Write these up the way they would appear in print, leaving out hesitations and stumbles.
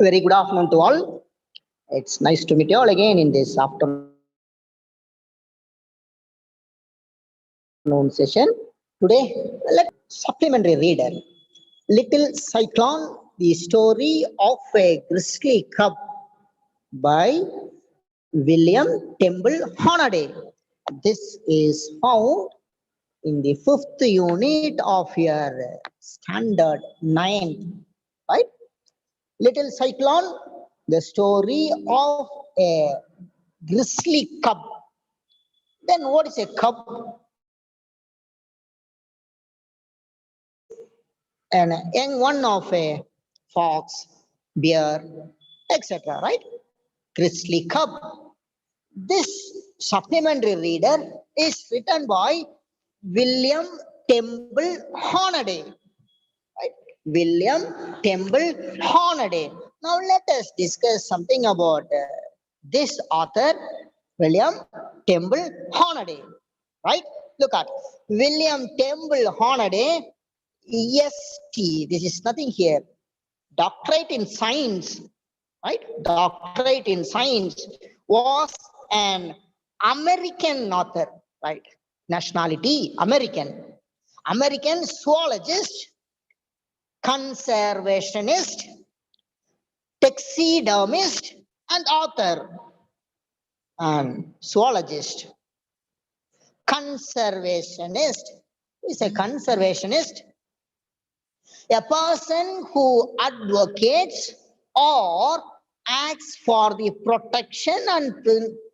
Very good afternoon to all. It's nice to meet you all again in this afternoon session. Today, supplementary reader. Little Cyclone, the story of a grizzly cub by William Temple Hornaday. This is found in the 5th unit of your standard 9, right? Little Cyclone, the story of a grizzly cub. Then what is a cub? And a young one of a fox, bear, etc. Right? Grizzly cub. This supplementary reader is written by William Temple Hornaday. Right? William Temple Hornaday. Now let us discuss something about this author, William Temple Hornaday. Right? Look at William Temple Hornaday. EST, this is nothing here. Doctorate in science, right? Doctorate in science, was an American author, right? Nationality, American. American zoologist, conservationist, taxidermist, and author. And zoologist. Conservationist. Who is a conservationist? A person who advocates or acts for the protection and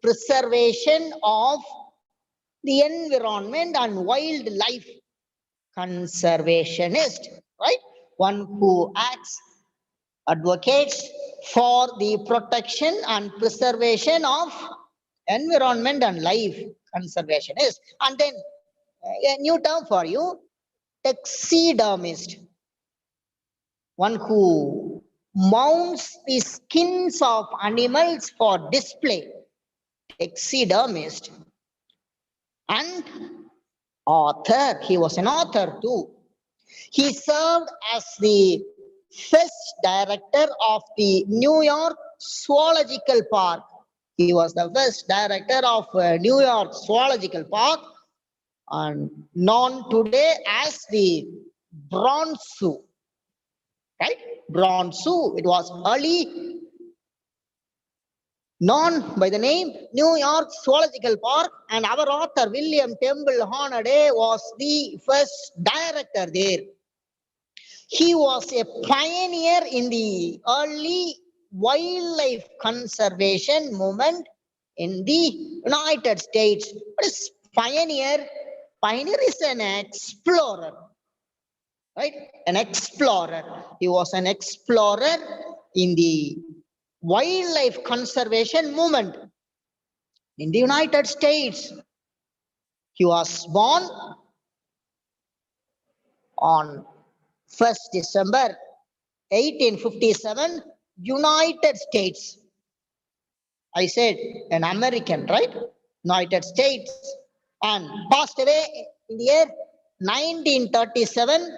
preservation of the environment and wildlife. Conservationist, right? One who acts, advocates for the protection and preservation of environment and life. Conservationist. And then a new term for you, taxidermist. One who mounts the skins of animals for display, taxidermist. And author, he was an author too. He served as the first director of the New York Zoological Park. He was the first director of New York Zoological Park, and known today as the Bronze Zoo. Right? Bronze Zoo. It was early known by the name New York Zoological Park, and our author William Temple Hornaday was the first director there. He was a pioneer in the early wildlife conservation movement in the United States. What is pioneer? Pioneer is an explorer. Right? An explorer. He was an explorer in the wildlife conservation movement in the United States. He was born on 1st December 1857, United States. I said an American, right? United States. And passed away in the year 1937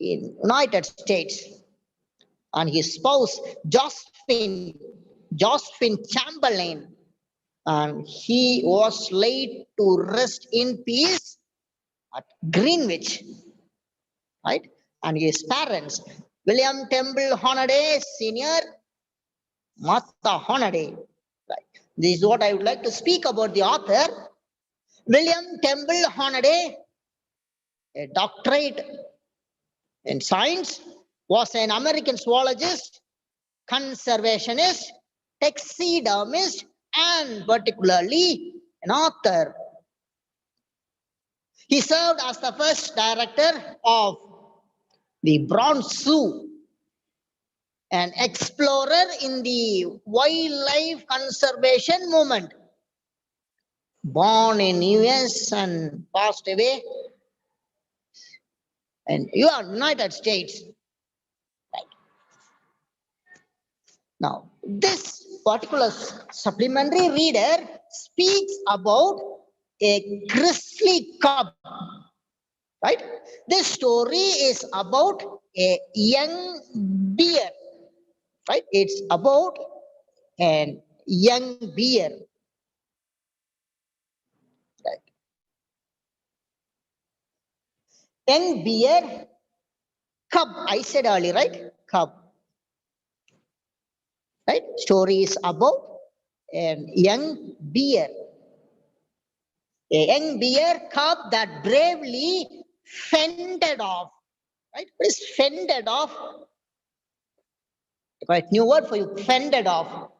in United States. And his spouse Josephine Chamberlain, and he was laid to rest in peace at Greenwich, right? And his parents, William Temple Hornaday Sr., Martha Hornaday, right? This is what I would like to speak about the author. William Temple Hornaday, a doctorate in science, was an American zoologist, conservationist, taxidermist, and particularly an author. He served as the first director of the Bronze Zoo, an explorer in the wildlife conservation movement. Born in US and passed away in United States. Right. Now, this particular supplementary reader speaks about a grizzly cub. right? This story is about a young bear, right? It's about a young bear, right? Young bear cub, I said earlier, right? Cub, right? Story is about a young bear. A young bear cub that bravely fended off, right? What is fended off? Quite new word for you, fended off.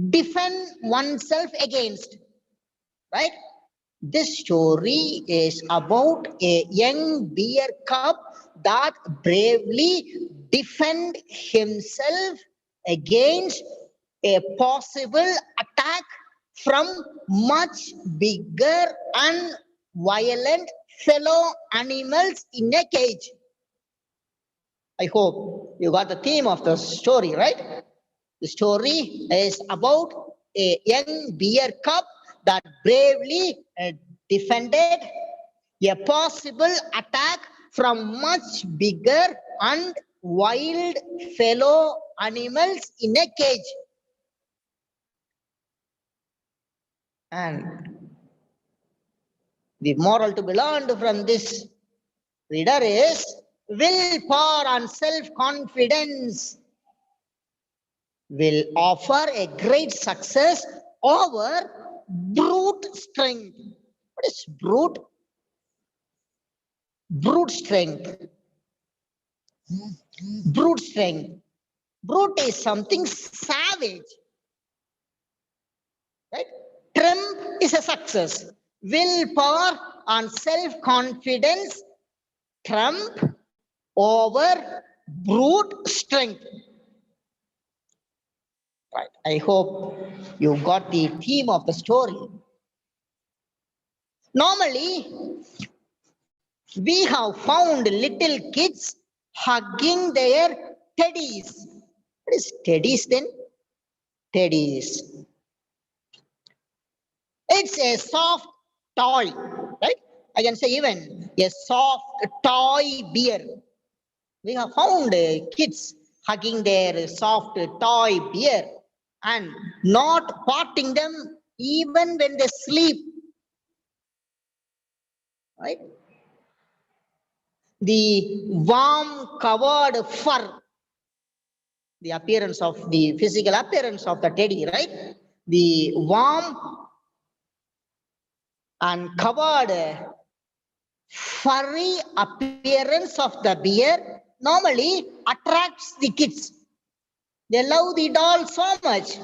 Defend oneself against, right? This story is about a young bear cub that bravely defend himself against a possible attack from much bigger and violent fellow animals in a cage. I hope you got the theme of the story, right? The story is about a young bear cub that bravely defended a possible attack from much bigger and wild fellow animals in a cage. And the moral to be learned from this reader is willpower and self-confidence will offer a great success over brute strength. What is brute? Brute strength. Brute strength. Brute is something savage, right? Trump is a success. Willpower and self-confidence trump over brute strength. Right. I hope you got the theme of the story. Normally, we have found little kids hugging their teddies. What is teddies then? Teddies. It's a soft toy, right? I can say even a soft toy bear. We have found kids hugging their soft toy bear and not parting them even when they sleep, right? The warm covered fur, the appearance of the physical appearance of the teddy, right? The warm and covered furry appearance of the bear normally attracts the kids. They love the doll so much.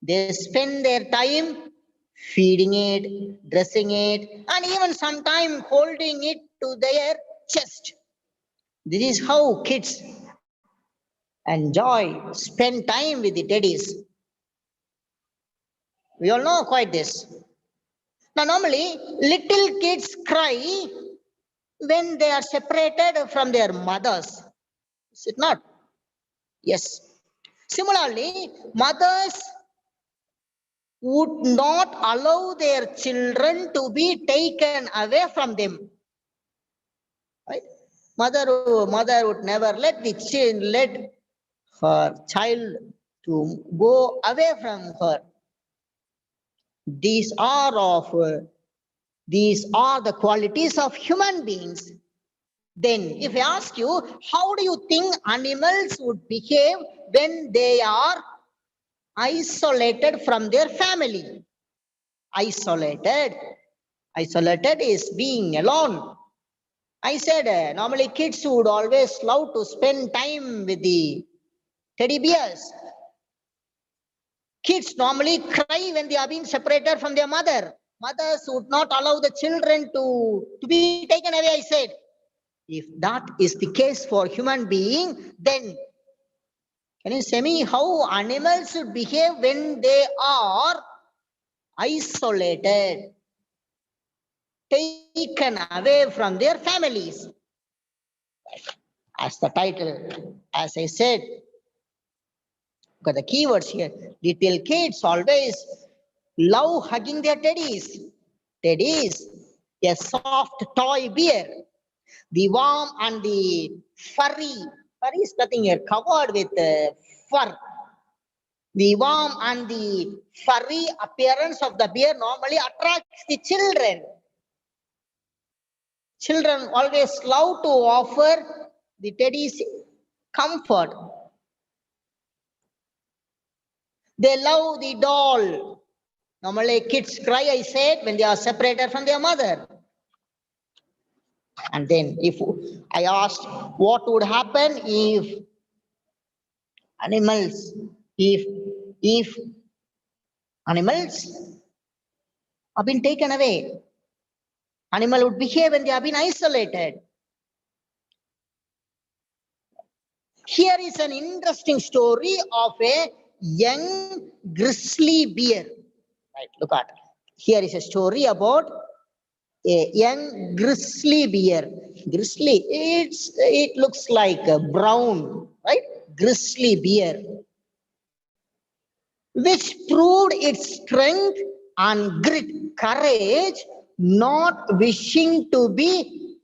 They spend their time feeding it, dressing it, and even sometimes holding it to their chest. This is how kids enjoy, spend time with the teddies. We all know quite this. Now, normally, little kids cry when they are separated from their mothers. Is it not? Yes. Similarly, mothers would not allow their children to be taken away from them. Right? Mother would never let her child to go away from her. These are the qualities of human beings. Then, if I ask you, how do you think animals would behave when they are isolated from their family? Isolated is being alone. I said normally kids would always love to spend time with the teddy bears. Kids normally cry when they are being separated from their mother. Mothers would not allow the children to be taken away, I said. If that is the case for human being, then can you say me how animals should behave when they are isolated, taken away from their families? As the title, as I said, got the keywords here. Little kids always love hugging their teddies. Teddies, a soft toy bear. The warm and the furry is nothing here, covered with fur. The warm and the furry appearance of the bear normally attracts the children. Children always love to offer the teddies comfort. They love the doll. Normally kids cry, I said, when they are separated from their mother. And then if I asked what would happen if animals, if animals have been taken away, animal would behave when they have been isolated. Here is an interesting story of a young grizzly bear. Right, look at. Here is a story about a young grizzly bear. Grizzly, it looks like a brown, right? Grizzly bear, which proved its strength and grit, courage, not wishing to be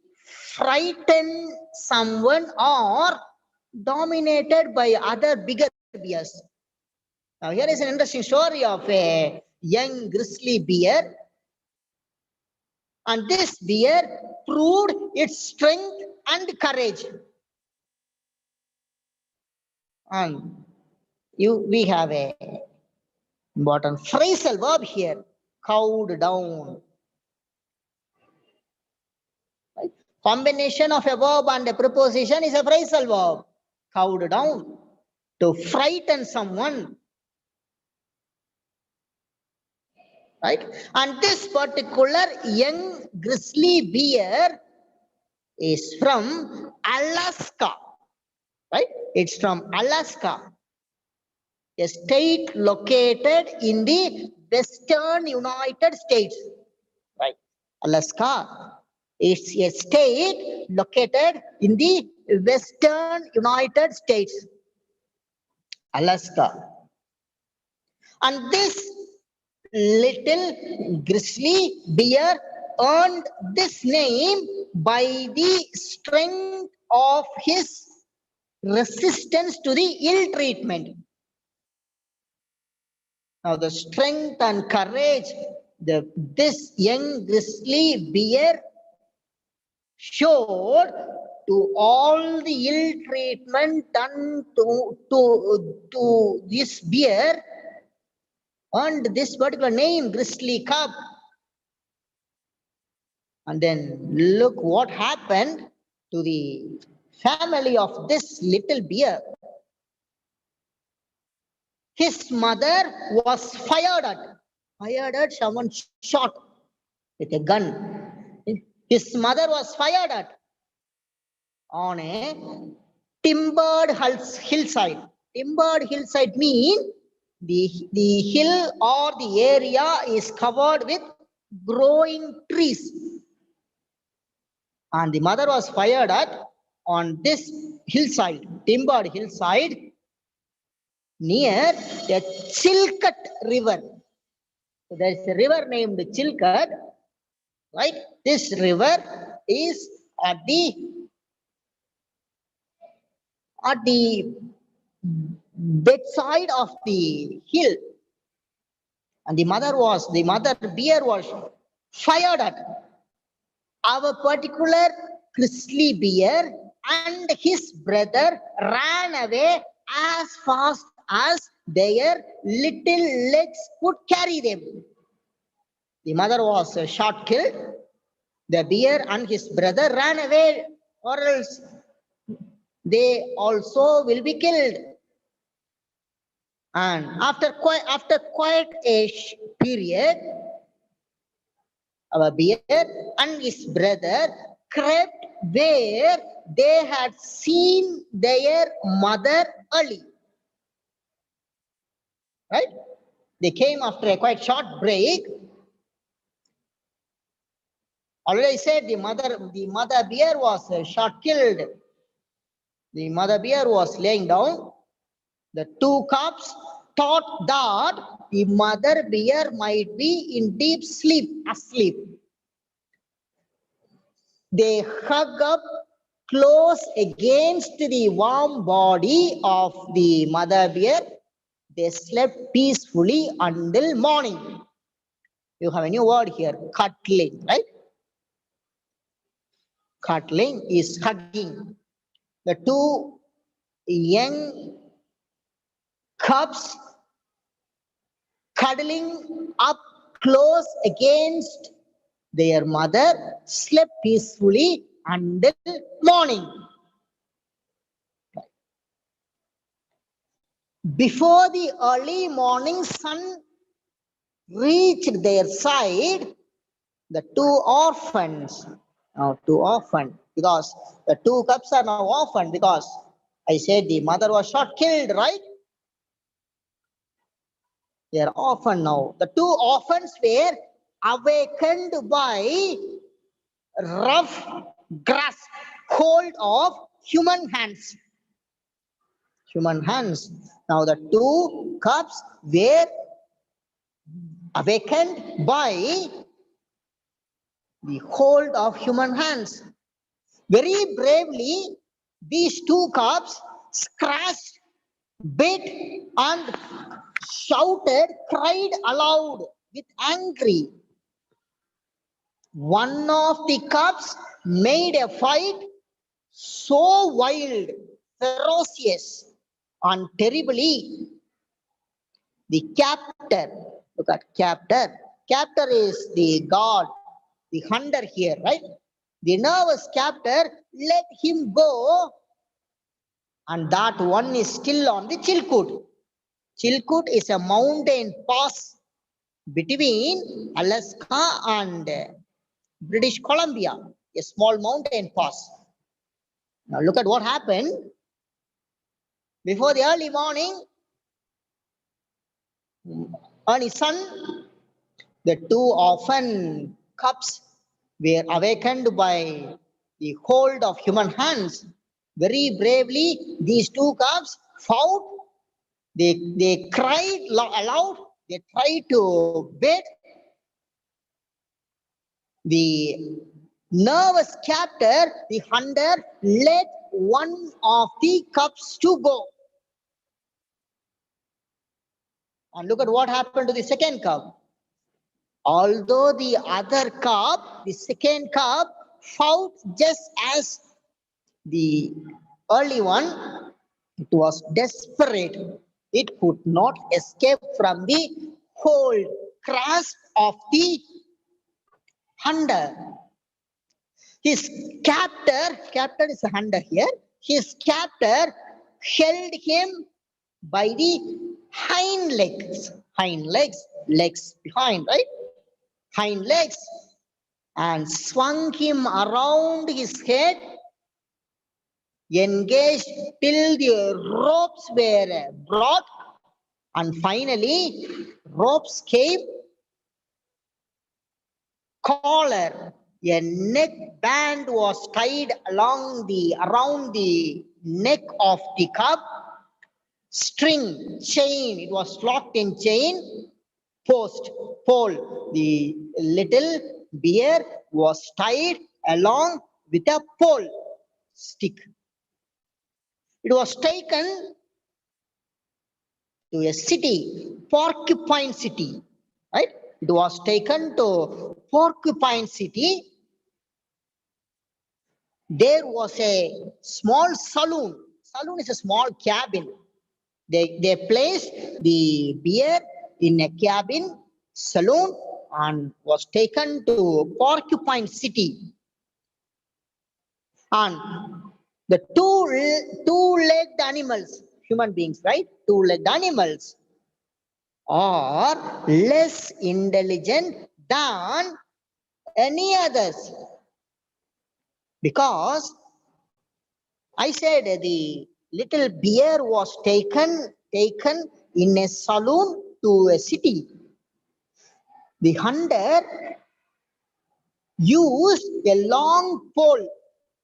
frighten someone or dominated by other bigger bears. Now here is an interesting story of a young grizzly bear, and this bear proved its strength and courage. And we have a important phrasal verb here, cowed down. Right? Combination of a verb and a preposition is a phrasal verb, cowed down, to frighten someone. Right? And this particular young grizzly bear is from Alaska. Right? It's from Alaska, a state located in the western United States. Right? Alaska is a state located in the western United States. Alaska. And this little grizzly bear earned this name by the strength of his resistance to the ill treatment. Now the strength and courage this young grizzly bear showed to all the ill treatment done to this bear earned this particular name, grizzly cub. And then look what happened to the family of this little bear. His mother was fired at, someone shot with a gun. His mother was fired at on a timbered hillside. Timbered hillside means the hill or the area is covered with growing trees. And the mother was fired at on this hillside, timbered hillside, near the Chilkat River. So there is a river named Chilkat, right? This river is at the bedside of the hill, and the mother bear was fired at. Our particular grizzly bear and his brother ran away as fast as their little legs could carry them. The mother was shot, killed. The bear and his brother ran away, or else they also will be killed. And after quite a period, our bear and his brother crept where they had seen their mother early. Right? They came after a quite short break. Already I said the mother bear was shot, killed. The mother bear was laying down. The two cubs thought that the mother bear might be in deep sleep, asleep. They hug up close against the warm body of the mother bear. They slept peacefully until morning. You have a new word here, cuddling, right? Cuddling is hugging. The two young cubs cuddling up close against their mother slept peacefully until morning. Before the early morning sun reached their side, the two orphan, because the two cubs are now orphaned because I said the mother was shot killed, right? They are orphaned now. The two orphans were awakened by rough grasp hold of human hands. Human hands. Now the two cubs were awakened by the hold of human hands. Very bravely, these two cubs scratched, bit, and shouted, cried aloud with angry. One of the cubs made a fight so wild, ferocious, and terribly. The captor, look at captor. Captor is the god, the hunter here, right? The nervous captor let him go, and that one is still on the Chilkoot. Chilkoot is a mountain pass between Alaska and British Columbia, a small mountain pass. Now look at what happened. Before the early morning, early sun, the two orphan cubs were awakened by the hold of human hands. Very bravely, these two cubs fought. They cried aloud. They tried to bait. The nervous captor, the hunter, let one of the cubs to go. And look at what happened to the second cub. Although the other cub, the second cub, fought just as the early one, it was desperate. It could not escape from the hold, grasp of the hunter. His captor is a hunter here. His captor held him by the hind legs behind, right? Hind legs, and swung him around his head, engaged till the ropes were brought, and finally ropes came, collar, a neck band was tied around the neck of the cub, string, chain, it was locked in chain, pole. The little bear was tied along with a pole stick. It was taken to a city, Porcupine City, right? It was taken to Porcupine City. There was a small saloon. Saloon is a small cabin. They placed the bear in a cabin, saloon, and was taken to Porcupine City. And the two-legged animals, human beings, right? Two-legged animals are less intelligent than any others, because I said the little bear was taken in a saloon to a city. The hunter used a long pole.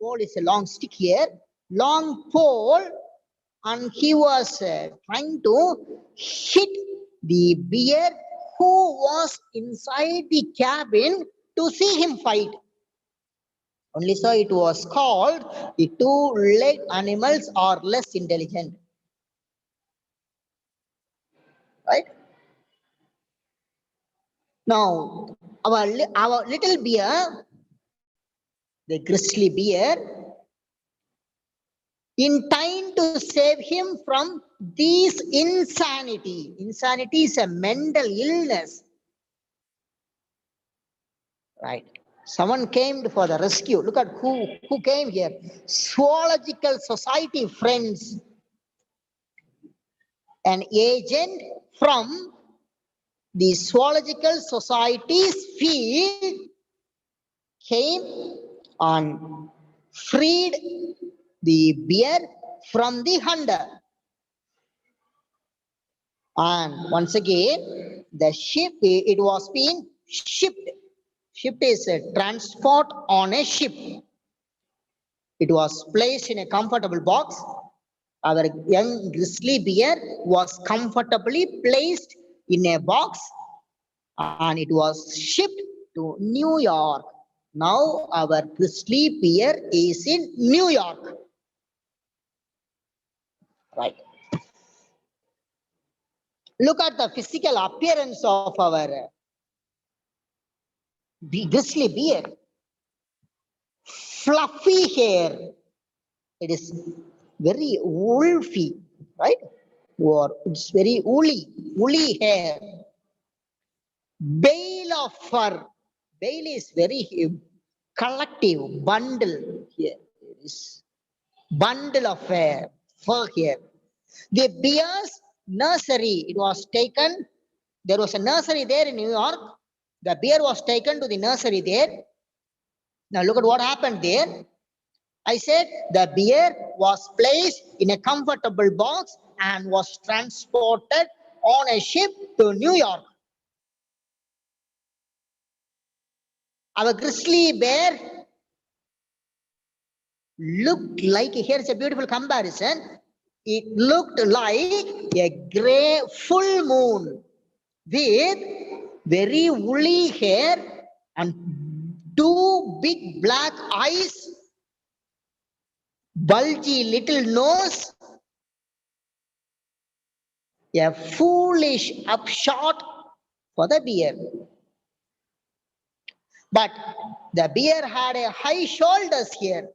Pole is a long stick here. Long pole, and he was trying to hit the bear who was inside the cabin to see him fight. Only so it was called the two-legged animals are less intelligent. Right? Now, our little bear, the grizzly bear, in time to save him from this insanity. Insanity is a mental illness. Right? Someone came for the rescue. Look at who came here. Zoological Society friends. An agent from the Zoological Society's field came and freed the bear from the hunter. And once again, the ship, it was being shipped. Shipped is a transport on a ship. It was placed in a comfortable box. Our young grizzly bear was comfortably placed in a box and it was shipped to New York. Now our grizzly bear is in New York. Right. Look at the physical appearance of our grizzly bear. Fluffy hair. It is very wolfy, right? Or it's very woolly hair. Bale of fur. Bale is very collective, bundle here. It is bundle of fur here. The bear's nursery, it was taken. There was a nursery there in New York. The bear was taken to the nursery there. Now look at what happened there. I said the bear was placed in a comfortable box and was transported on a ship to New York. Our grizzly bear looked like, here's a beautiful comparison. It looked like a gray full moon with very woolly hair and two big black eyes, bulgy little nose, a foolish upshot for the bear. But the bear had a high shoulders here.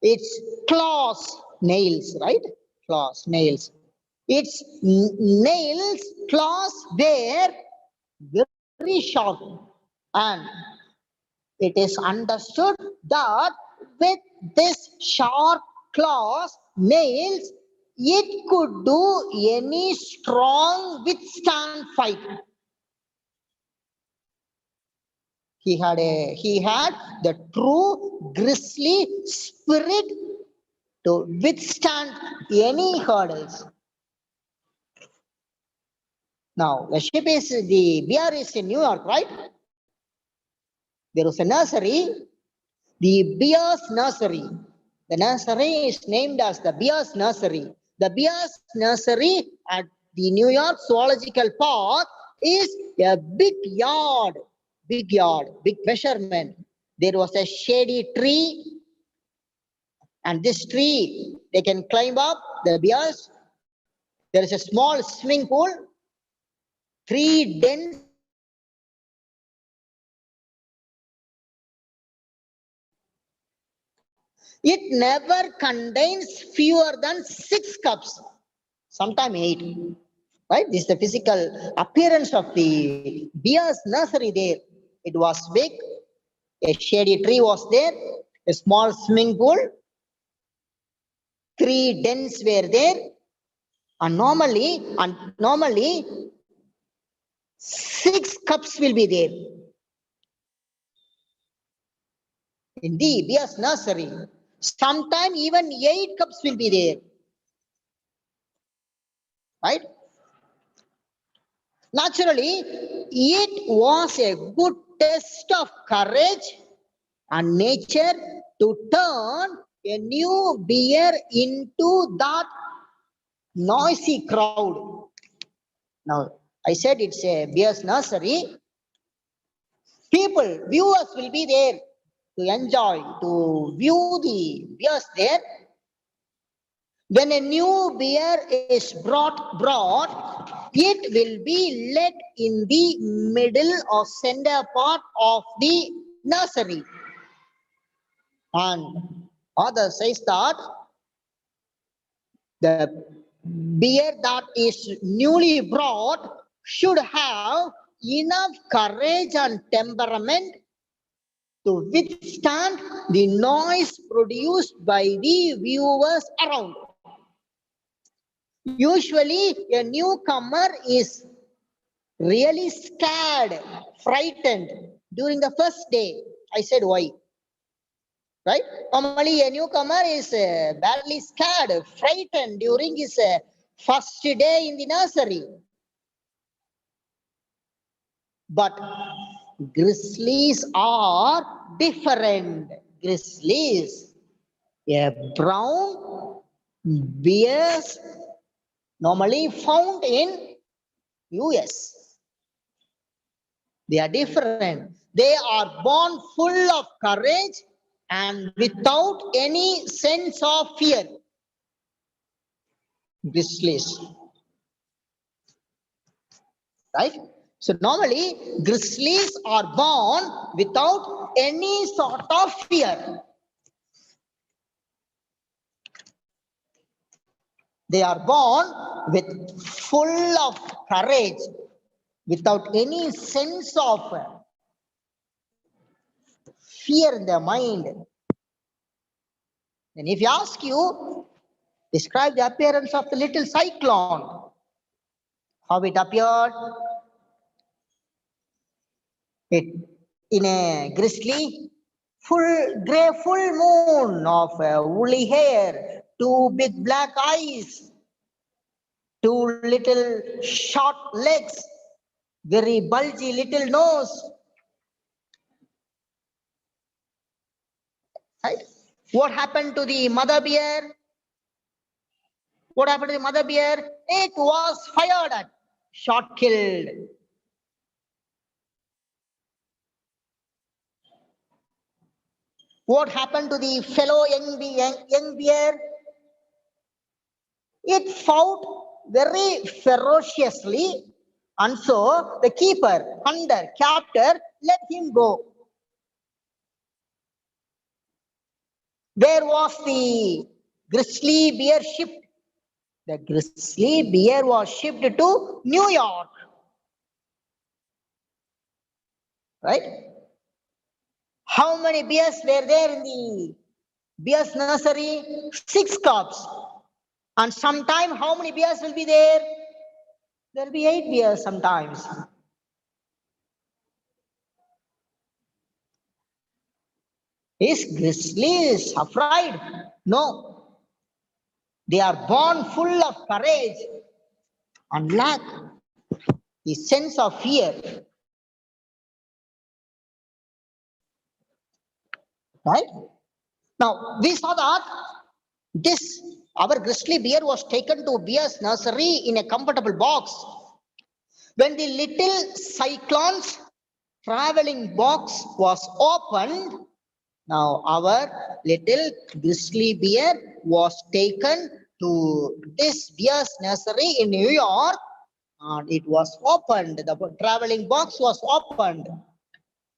Its claws, nails, right? Claws, nails. Its nails, claws were very sharp. And it is understood that with this sharp claws, nails, it could do any strong withstand fight. He had the true grizzly spirit to withstand any hurdles. Now, the bear is in New York, right? There was a nursery, the bear's nursery. The nursery is named as the bear's nursery. The bear's nursery at the New York Zoological Park is a big yard, big measurement. There was a shady tree, and this tree, they can climb up, the bears. There is a small swimming pool, 3 dense it never contains fewer than 6 cups, sometimes 8. Right? This is the physical appearance of the bear's nursery there. It was big, a shady tree was there, a small swimming pool, 3 dens were there, and normally 6 cups will be there in the bear's nursery. Sometimes even 8 cups will be there. Right? Naturally, it was a good test of courage and nature to turn a new bear into that noisy crowd. Now, I said it's a bear's nursery. People, viewers will be there to enjoy, to view the bears there. When a new bear is brought, it will be led in the middle or center part of the nursery. And author says that the bear that is newly brought should have enough courage and temperament to withstand the noise produced by the viewers around. Usually, a newcomer is really scared, frightened during the first day. I said, why? Right? Normally, a newcomer is badly scared, frightened during his first day in the nursery. But grizzlies are different. Grizzlies, a brown bears normally found in US. They are different. They are born full of courage and without any sense of fear. Grizzlies. Right? So normally grizzlies are born without any sort of fear. They are born with full of courage, without any sense of fear in their mind. And if you ask you, describe the appearance of the little cyclone. How it appeared? It in a grizzly, full moon of woolly hair, two big black eyes, two little short legs, very bulgy little nose. Right? What happened to the mother bear? What happened to the mother bear? It was fired at, shot killed. What happened to the fellow young bear? It fought very ferociously, and so the keeper, hunter, captor let him go. Where was the grizzly bear shipped? The grizzly bear was shipped to New York. Right? How many bears were there in the bears nursery? 6 cubs. And sometime how many bears will be there? There will be 8 bears sometimes. Is grizzlies afraid? No. They are born full of courage and lack the sense of fear. Right? Now, we saw that our grizzly bear was taken to bear's nursery in a comfortable box. When the little cyclone's traveling box was opened, now our little grizzly bear was taken to this bear's nursery in New York, and it was opened. The traveling box was opened.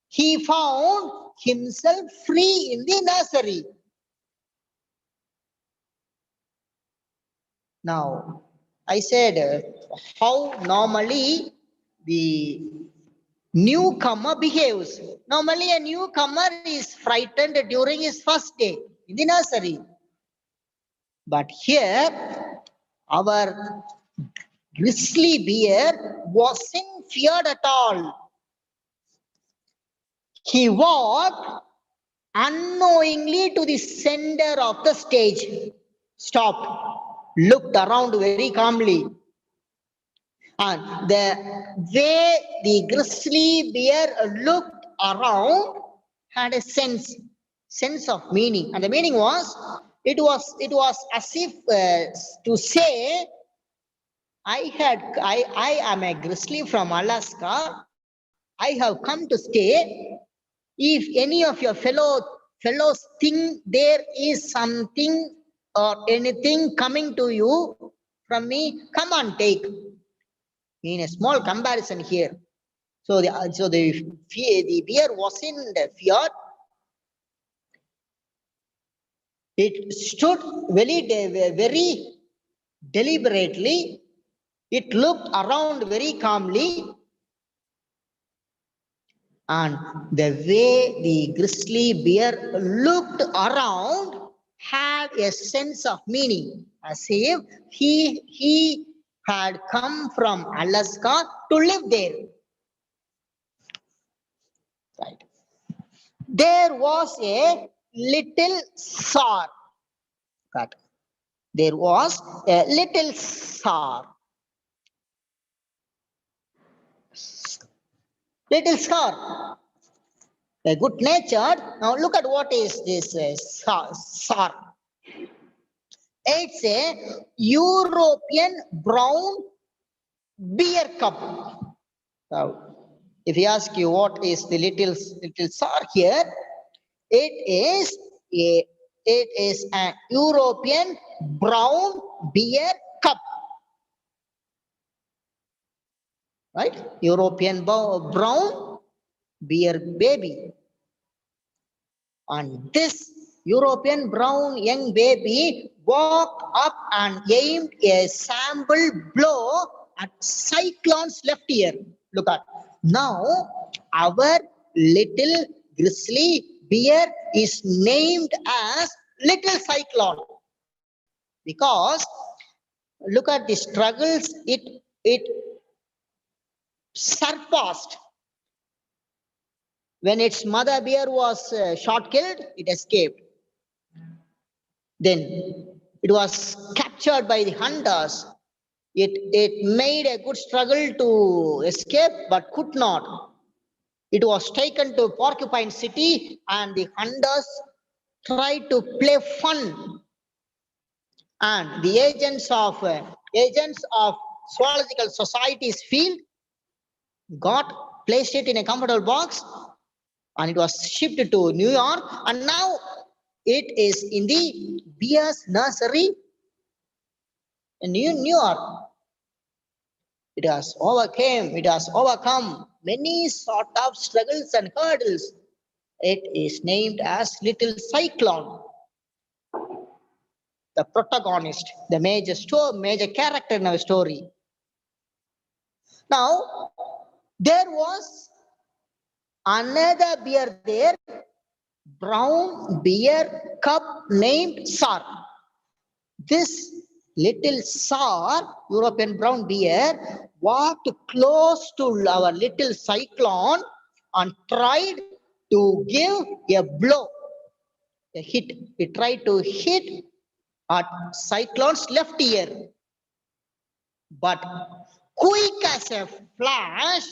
He found himself free in the nursery. Now, I said how normally the newcomer behaves. Normally, a newcomer is frightened during his first day in the nursery. But here, our grizzly bear wasn't feared at all. He walked unknowingly to the center of the stage, stopped, looked around very calmly. And the way the grizzly bear looked around had a sense of meaning. And the meaning was, it was as if to say, I am a grizzly from Alaska. I have come to stay. If any of your fellows think there is something or anything coming to you from me, come on, take. In a small comparison here. So the bear wasn't feared. It stood very deliberately. It looked around very calmly. And the way the grizzly bear looked around had a sense of meaning, as if he had come from Alaska to live there. Right. There was a little soar. Right. There was a little soar. Little soar. A good natured. Now look at what is this soar. It's a European brown beer cup. Now, if he asks you what is the little sour here, it is an European brown beer cup. Right? European brown beer baby. And this European brown young baby walked up and aimed a sample blow at Cyclone's left ear. Look at now, our little grizzly bear is named as Little Cyclone because look at the struggles it surpassed. When its mother bear was shot killed, it escaped. Then it was captured by the hunters. It made a good struggle to escape but could not. It was taken to Porcupine City and the hunters tried to play fun. And the agents of zoological society's field placed it in a comfortable box and it was shipped to New York, and now it is in the bear's nursery in New York. It has overcome many sort of struggles and hurdles. It is named as Little Cyclone, the protagonist, the major character in our story. Now, there was another bear there, brown bear cub named Sar. This little Sar, European brown bear, walked close to our little Cyclone and tried to give a blow, a hit. It tried to hit at Cyclone's left ear. But quick as a flash,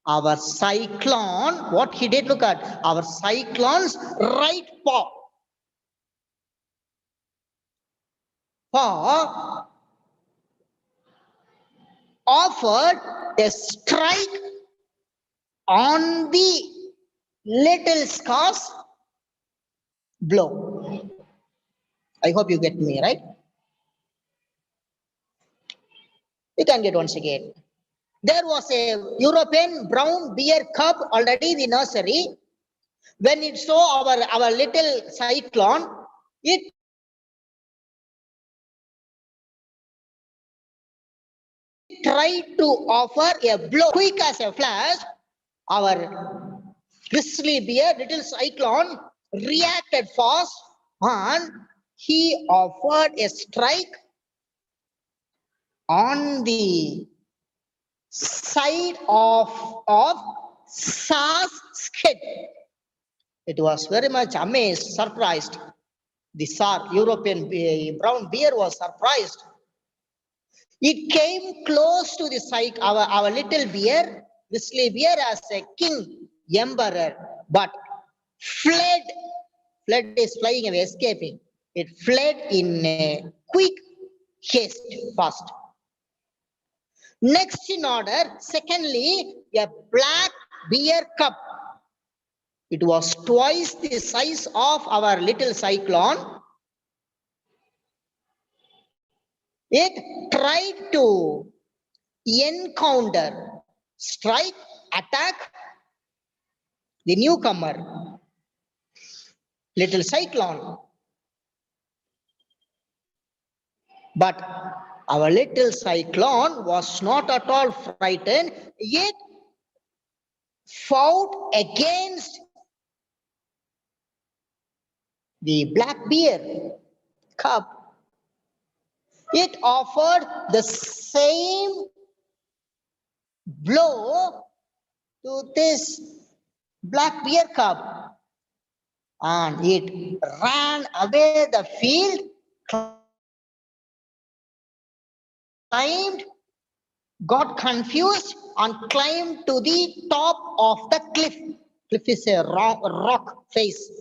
our Cyclone, what he did, look at our Cyclone's right paw offered a strike on the little Scar's blow. I hope you get me, right? You can get once again. There was a European brown bear cub already in the nursery. When it saw our little Cyclone, it tried to offer a blow. Quick as a flash, our grizzly bear, little Cyclone, reacted fast and he offered a strike on the side of Sar's head. It was very much amazed, surprised. The Sar, European brown bear, was surprised. It came close to the our little bear, grizzly bear, as a king, emperor, but fled. Fled is flying away, escaping. It fled in a quick haste, fast. Next in order, secondly, a black bear cub. It was twice the size of our little cyclone. It tried to encounter, strike, attack the newcomer, little cyclone. But our little cyclone was not at all frightened. It fought against the black bear cub. It offered the same blow to this black bear cub, and it ran away the field, climbed, got confused, and climbed to the top of the cliff. Cliff is a rock face.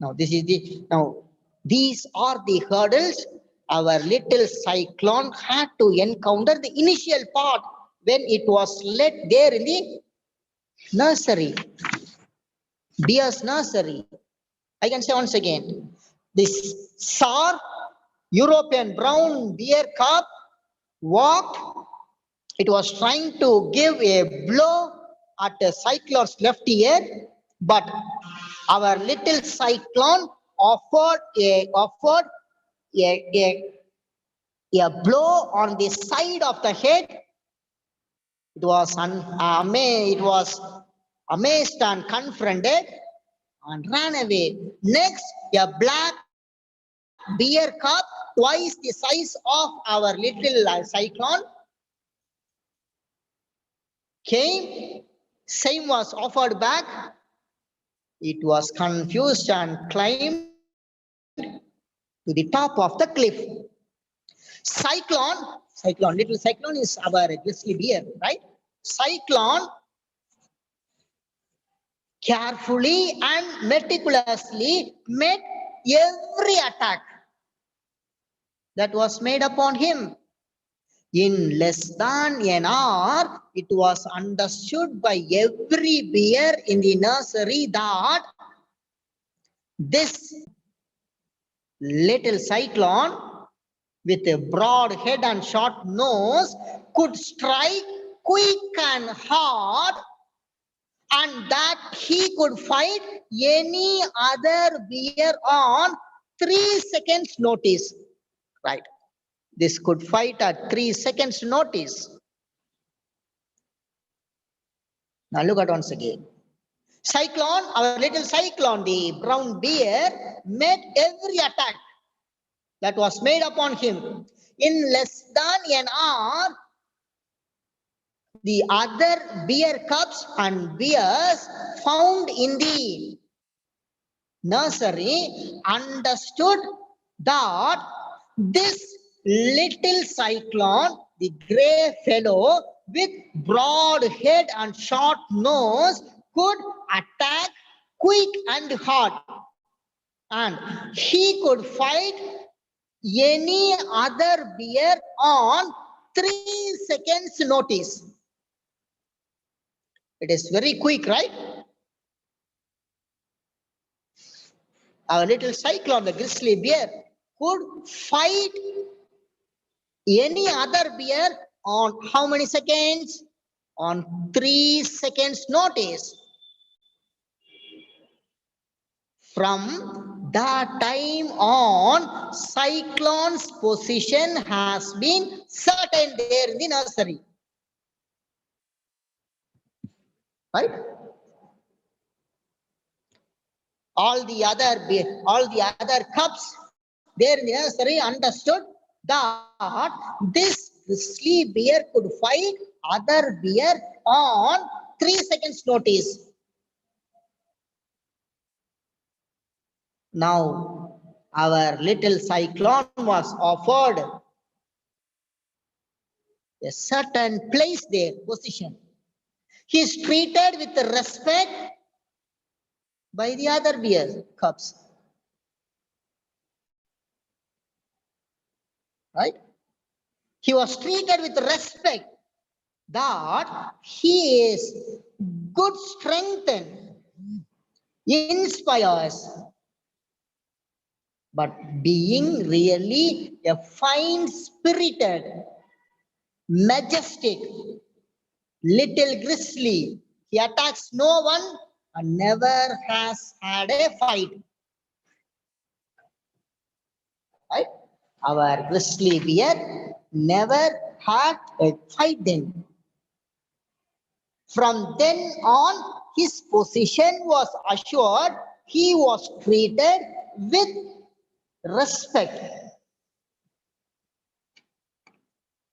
Now these are the hurdles our little cyclone had to encounter. The initial part when it was let there in the nursery, bear's nursery. I can say once again, this sour European brown bear cub walked. It was trying to give a blow at a cyclone's left ear, but our little cyclone offered a blow on the side of the head. It was amazed and confronted and ran away. Next, a black bear cub, twice the size of our little cyclone, came. Same was offered back. It was confused and climbed to the top of the cliff. Little cyclone is our grizzly bear, right? Cyclone carefully and meticulously met every attack that was made upon him. In less than an hour, it was understood by every bear in the nursery that this little cyclone with a broad head and short nose could strike quick and hard, and that he could fight any other bear on 3 seconds notice. Right. This could fight at 3 seconds notice. Now look at once again. Cyclone, our little cyclone, the brown bear, met every attack that was made upon him. In less than an hour, the other bear cubs and bears found in the nursery understood that this little cyclone, the gray fellow with broad head and short nose, could attack quick and hard, and he could fight any other bear on 3 seconds notice. It is very quick, right? Our little cyclone, the grizzly bear, could fight any other bear on how many seconds? On 3 seconds notice. From that time on, cyclone's position has been certain there in the nursery. Right? All the other cubs there in the nursery understood that this grizzly bear could fight other bear on 3 seconds notice. Now, our little cyclone was offered a certain place there, position. He is treated with respect by the other bear cubs. Right? He was treated with respect, that he is good strengthened, inspires, but being really a fine-spirited, majestic, little grizzly, he attacks no one and never has had a fight. Right? Our grizzly bear never had a fight then. From then on, his position was assured. He was treated with respect.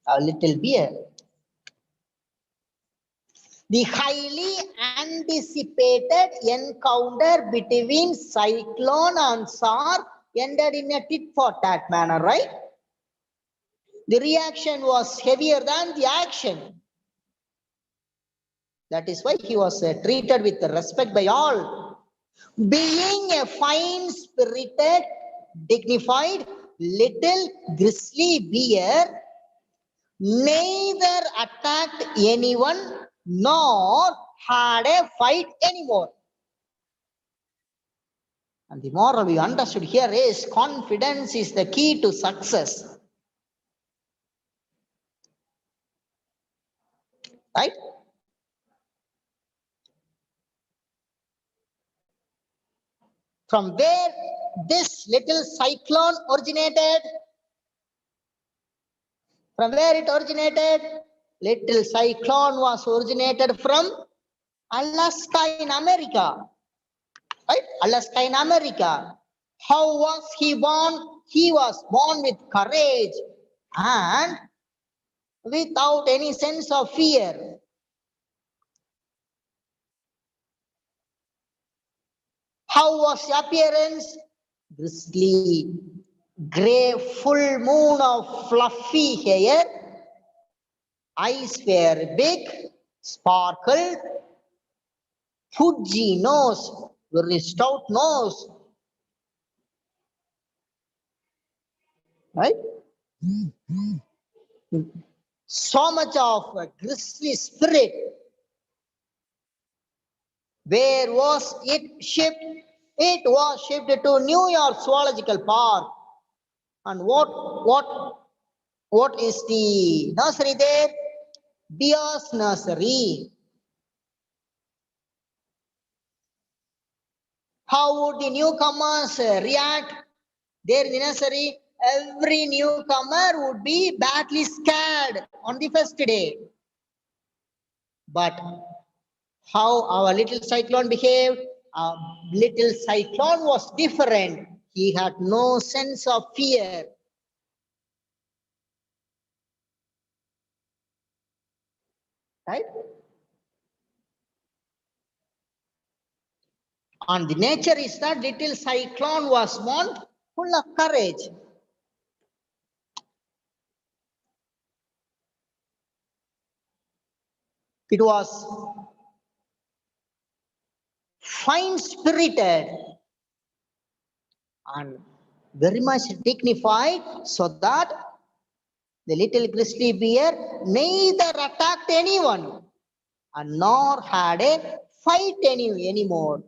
A little bear. The highly anticipated encounter between Cyclone and Tsar ended in a tit-for-tat manner, right? The reaction was heavier than the action. That is why he was treated with respect by all. Being a fine-spirited, dignified, little grizzly bear, neither attacked anyone nor had a fight anymore. And the moral we understood here is confidence is the key to success. Right? From where this little cyclone originated? From where it originated? Little cyclone was originated from Alaska in America. Right? Alaska in America. How was he born? He was born with courage and without any sense of fear. How was the appearance? Grizzly, grey, full moon of fluffy hair. Eyes were big, sparkled, Fuji nose, very stout nose. Right? So much of a grizzly spirit. Where was it shipped? It was shipped to New York Zoological Park. And what is the nursery there? Bear's nursery. How would the newcomers react? There in the nursery, every newcomer would be badly scared on the first day. But how our little cyclone behaved? Our little cyclone was different. He had no sense of fear. Right? And the nature is that little cyclone was born full of courage. It was fine-spirited and very much dignified, so that the little grizzly bear neither attacked anyone and nor had a fight anymore.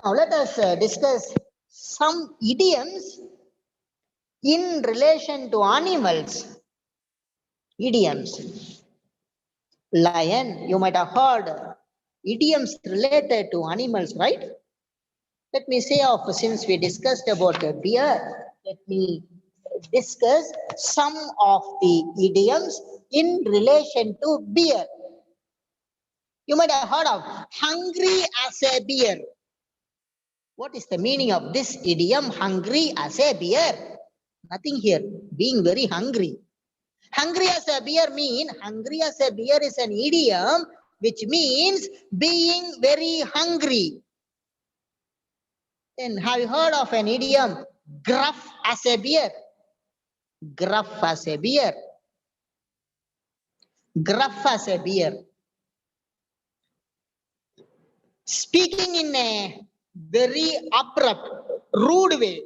Now let us discuss some idioms in relation to animals. Idioms. Lion, you might have heard idioms related to animals, right? Let me say since we discussed about a bear, let me discuss some of the idioms in relation to beer. You might have heard of hungry as a beer. What is the meaning of this idiom, hungry as a beer? Nothing here, being very hungry. Hungry as a beer hungry as a beer is an idiom which means being very hungry. Then have you heard of an idiom, gruff as a beer? Gruff as a beer. Gruff as a beer. Speaking in a very abrupt, rude way.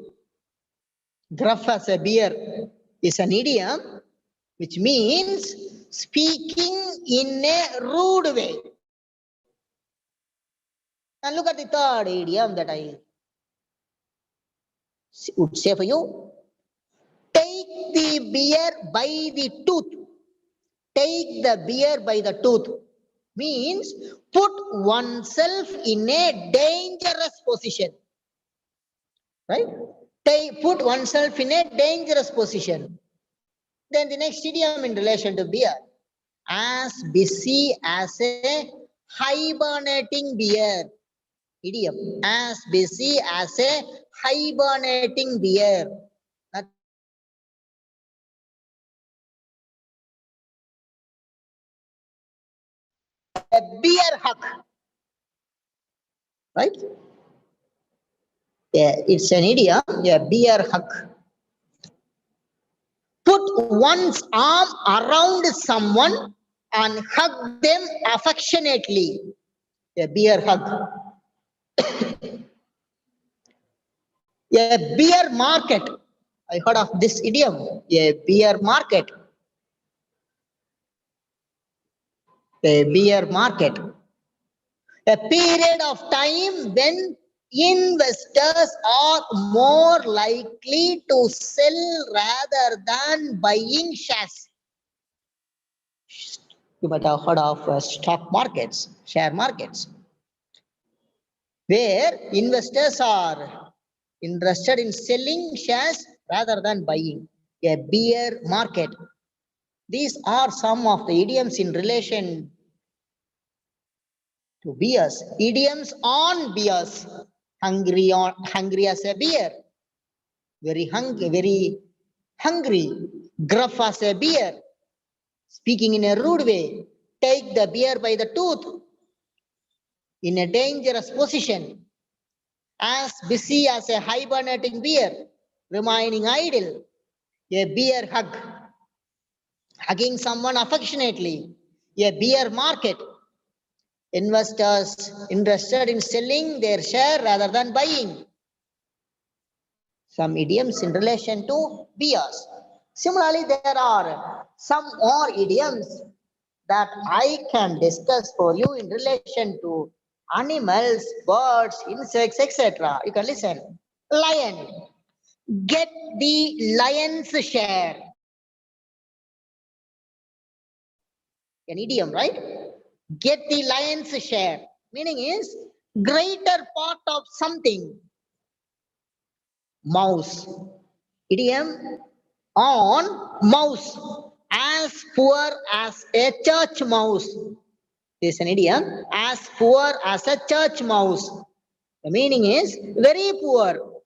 Gruff as a bear is an idiom which means speaking in a rude way. And look at the third idiom that I would say for you. Take the bear by the tooth. Take the bear by the tooth means put oneself in a dangerous position. Right? Put oneself in a dangerous position. Then the next idiom in relation to bear. As busy as a hibernating bear. Idiom. As busy as a hibernating bear. A bear hug. Right? Yeah, it's an idiom, a bear hug. Put one's arm around someone and hug them affectionately. A bear hug. A bear market. I heard of this idiom. A bear market. A bear market. A period of time when investors are more likely to sell rather than buying shares. You might have heard of stock markets, share markets, where investors are interested in selling shares rather than buying. A bear market. These are some of the idioms in relation to bears. Idioms on bears. Hungry as a bear. Very hungry. Gruff as a bear. Speaking in a rude way. Take the bear by the tooth. In a dangerous position. As busy as a hibernating bear. Remaining idle. A bear hug. Hugging someone affectionately. A bear market. Investors interested in selling their share rather than buying. Some idioms in relation to bears. Similarly, there are some more idioms that I can discuss for you in relation to animals, birds, insects, etc. You can listen. Lion. Get the lion's share. An idiom, right? Get the lion's share. Meaning is greater part of something. Mouse. Idiom on mouse. As poor as a church mouse. This is an idiom. As poor as a church mouse. The meaning is very poor.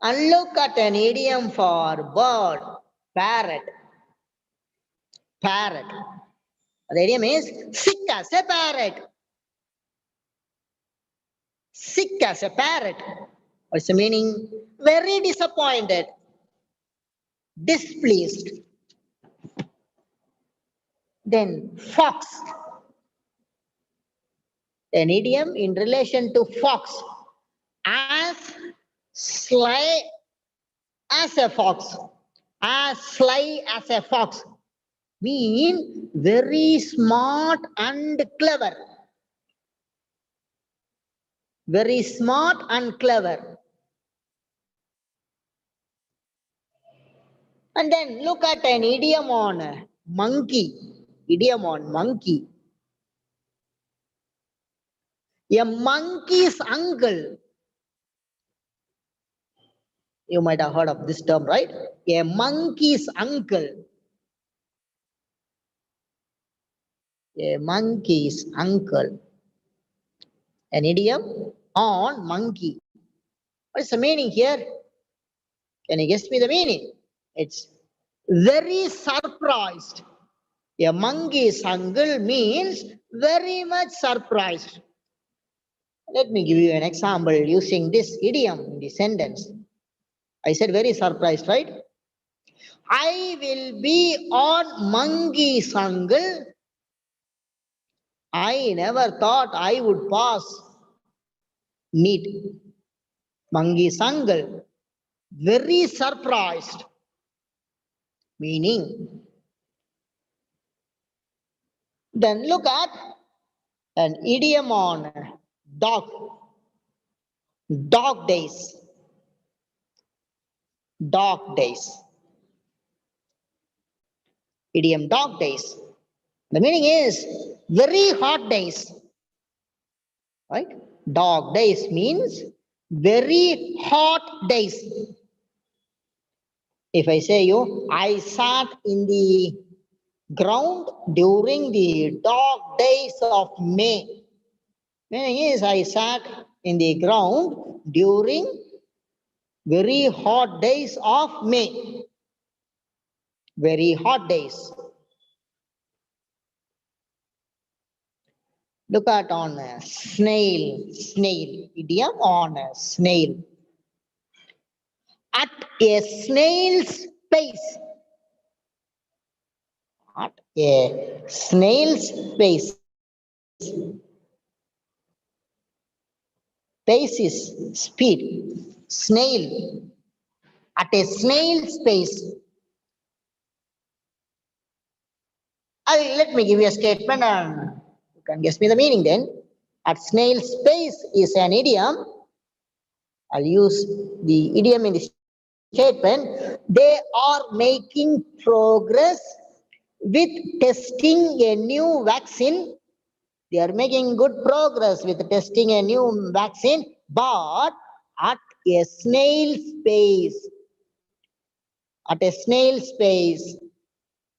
And look at an idiom for bird. Parrot. Parrot. The idiom is sick as a parrot. Sick as a parrot. What's the meaning? Very disappointed. Displeased. Then fox. An idiom in relation to fox. As sly as a fox. As sly as a fox. Mean very smart and clever. Very smart and clever. And then look at an idiom on monkey. Idiom on monkey. A monkey's uncle. You might have heard of this term, right? A monkey's uncle. A monkey's uncle. An idiom on monkey. What is the meaning here? Can you guess me the meaning? It's very surprised. A monkey's uncle means very much surprised. Let me give you an example using this idiom in the sentence. I said very surprised, right? I will be on monkey's uncle. I never thought I would pass NEET. Monkey's uncle, very surprised. Meaning, then look at an idiom on dog. Dog days. Dog days. Idiom dog days. The meaning is very hot days. Right? Dog days means very hot days. If I say you, I sat in the ground during the dog days of May. Meaning is I sat in the ground during very hot days of May. Very hot days. Look at on a snail. Snail. Idiom on a snail. At a snail's pace. At a snail's pace. Pace is speed. Snail. At a snail's pace. Let me give you a statement and you can guess me the meaning then. At snail's pace is an idiom. I'll use the idiom in the statement. They are making progress with testing a new vaccine. They are making good progress with testing a new vaccine, but at a snail's pace. At a snail's pace.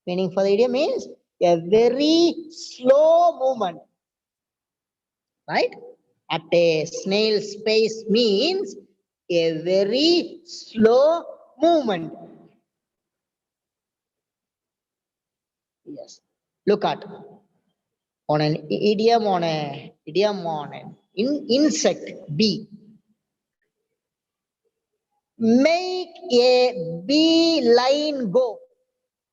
Meaning for the idiom means a very slow movement. Right? At a snail's pace means a very slow movement. Yes. Look at on an idiom on an insect bee. Make a beeline go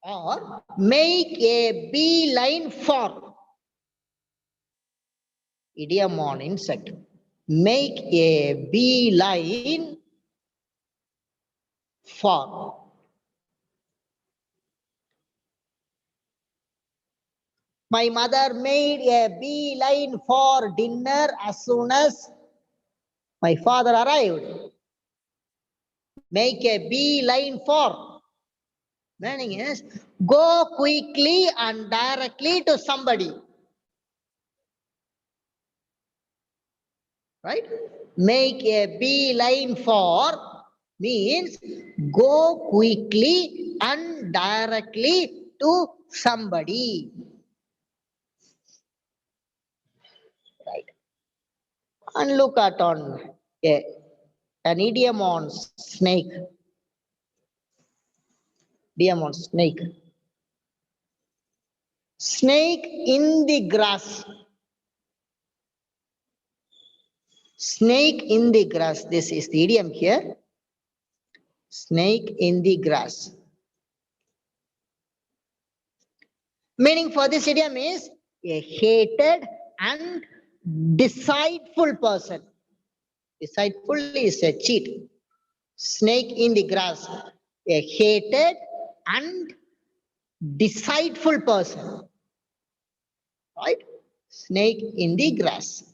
or make a beeline for. Idiom on insect. Make a beeline for. My mother made a beeline for dinner as soon as my father arrived. Make a beeline for. Meaning is go quickly and directly to somebody. Right? Make a beeline for means go quickly and directly to somebody. Right? And look at on an idiom on snake. Idiom on snake. Snake in the grass. Snake in the grass. This is the idiom here. Snake in the grass. Meaning for this idiom is a hated and deceitful person. Deceitful is a cheat. Snake in the grass. A hated and deceitful person. Right? Snake in the grass.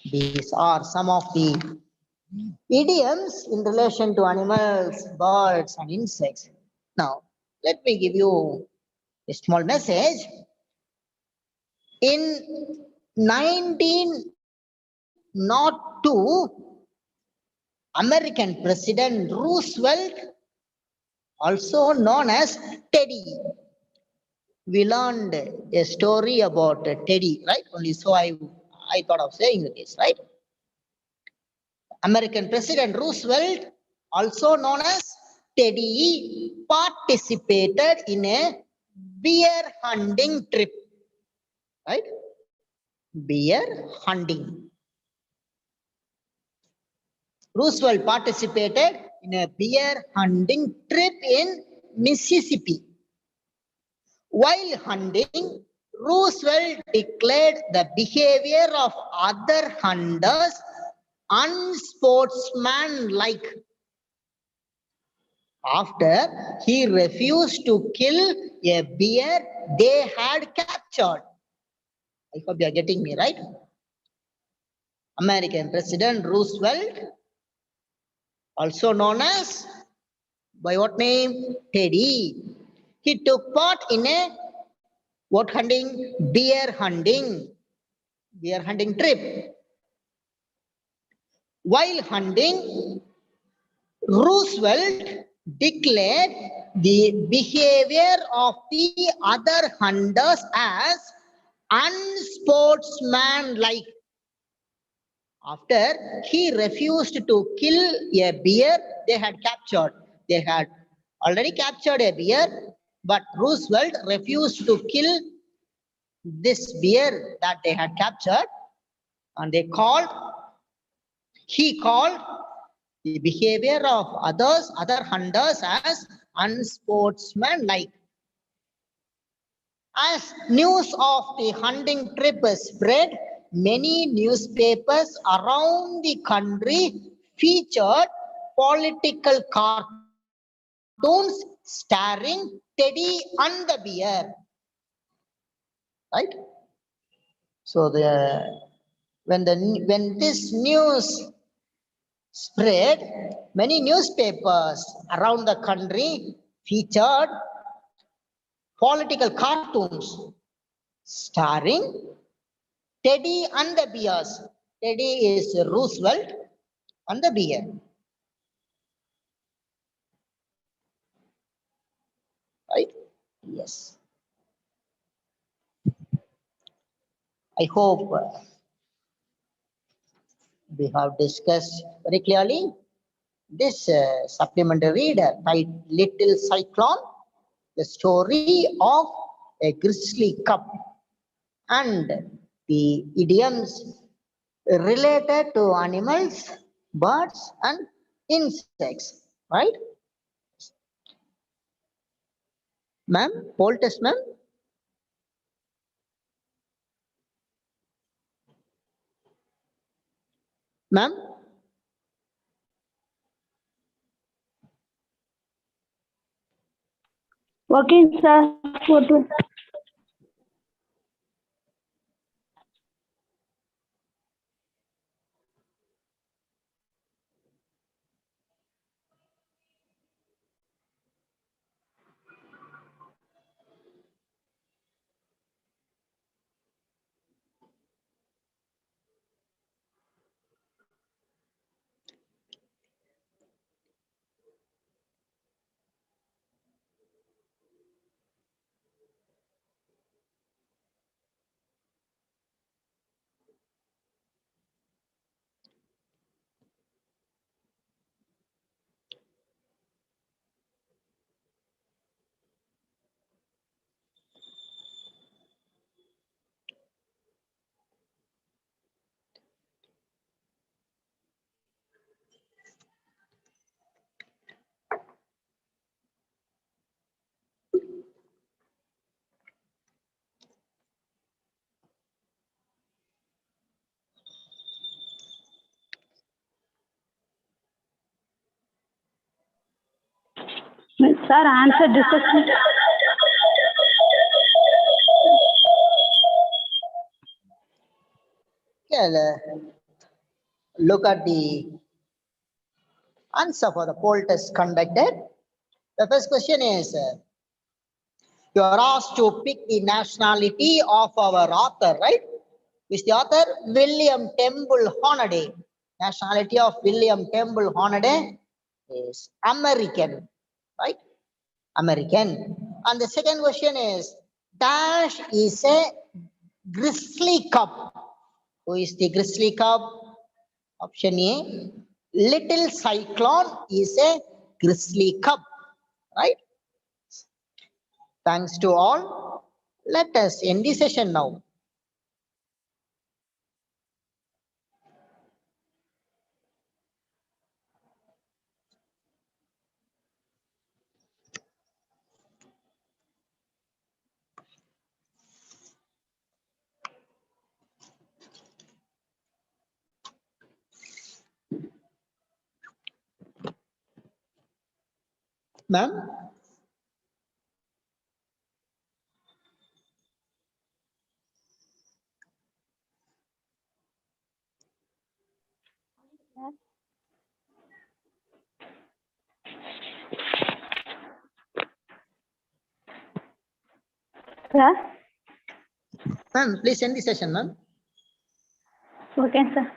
These are some of the idioms in relation to animals, birds, and insects. Now, let me give you a small message. In 1902, American President Roosevelt, also known as Teddy. We learned a story about Teddy, right? Only so I thought of saying this, right? American President Roosevelt, also known as Teddy, participated in a bear hunting trip, right? Bear hunting. Roosevelt participated in a bear hunting trip in Mississippi. While hunting, Roosevelt declared the behavior of other hunters unsportsmanlike. After he refused to kill a bear they had captured. I hope you are getting me right. American President Roosevelt, also known as by what name? Teddy. He took part in a what hunting? Bear hunting trip. While hunting, Roosevelt declared the behavior of the other hunters as unsportsmanlike. After he refused to kill a bear they had captured. They had already captured a bear, but Roosevelt refused to kill this bear that they had captured, and he called the behavior of other hunters as unsportsmanlike. As news of the hunting trip spread, many newspapers around the country featured political cartoons starring Teddy and the bear. Right? So when this news spread, many newspapers around the country featured political cartoons starring Teddy and the bears. Teddy is Roosevelt and the bear. Right? Yes. I hope we have discussed very clearly this supplementary reader titled Little Cyclone, the story of a grizzly cub, and the idioms related to animals, birds, and insects. Right? Ma'am, poll test, ma'am. Ma'am, working, sir. Photo. Sir, answer this question. Look at the answer for the poll test conducted. The first question is, you are asked to pick the nationality of our author, right? Which the author? William Temple Hornaday. Nationality of William Temple Hornaday is American, right? American. And the second question is, Dash is a grizzly cub. Who is the grizzly cub? Option A, Little Cyclone is a grizzly cub, right? Thanks to all. Let us end the session now. Ma'am? Sir. Ma'am, please end the session, ma'am. Okay, sir.